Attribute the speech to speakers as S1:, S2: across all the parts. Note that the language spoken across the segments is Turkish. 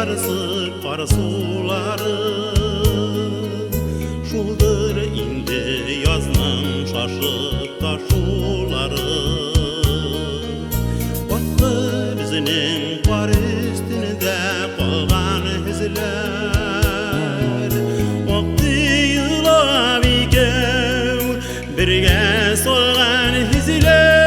S1: karısı karsuları şuldur indi yazның şaşıp taşuları Vakti bizning var üstünde qalgan izler Vakti yılab ikev birge solgan izler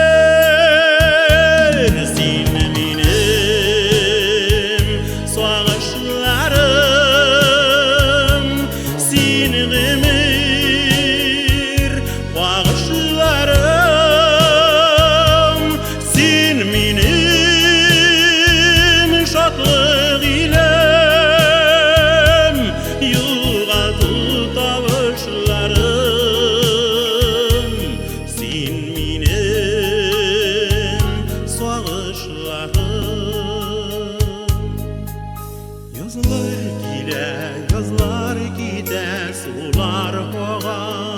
S1: Yazlar gider sular oğa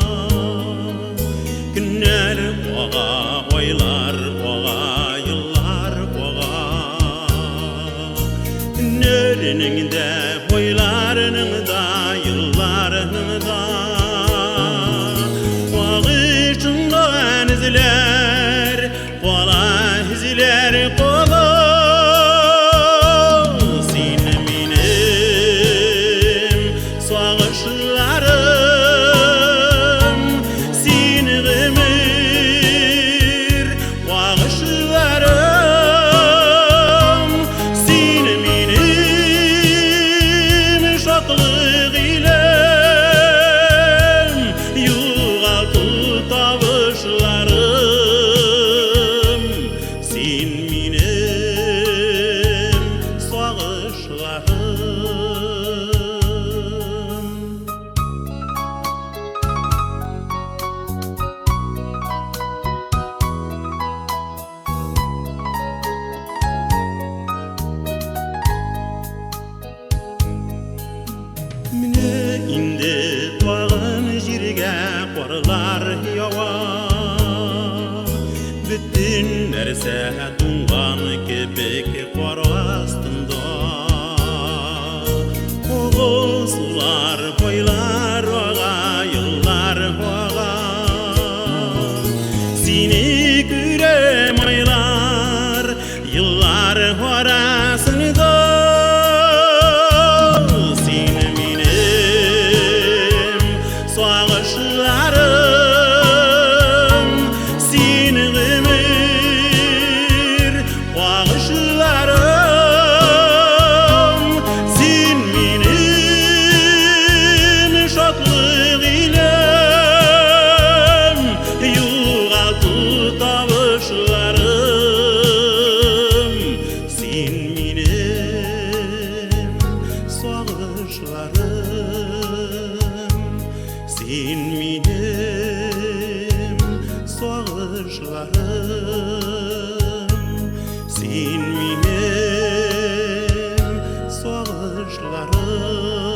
S1: Günler oğa oylar oğa yıllar oğa Günlerinin de oylarının da yıllarının da Oğuşundan izler kola izler kola Mine indi tuğan jirge qorlar yawa Bütün nerse tungan kepek qor astında Oğuz sular koylar oğa yıllar oğa Seni görem aylar yıllar orasında Sen minim sağışlarım Sen minim sağışlarım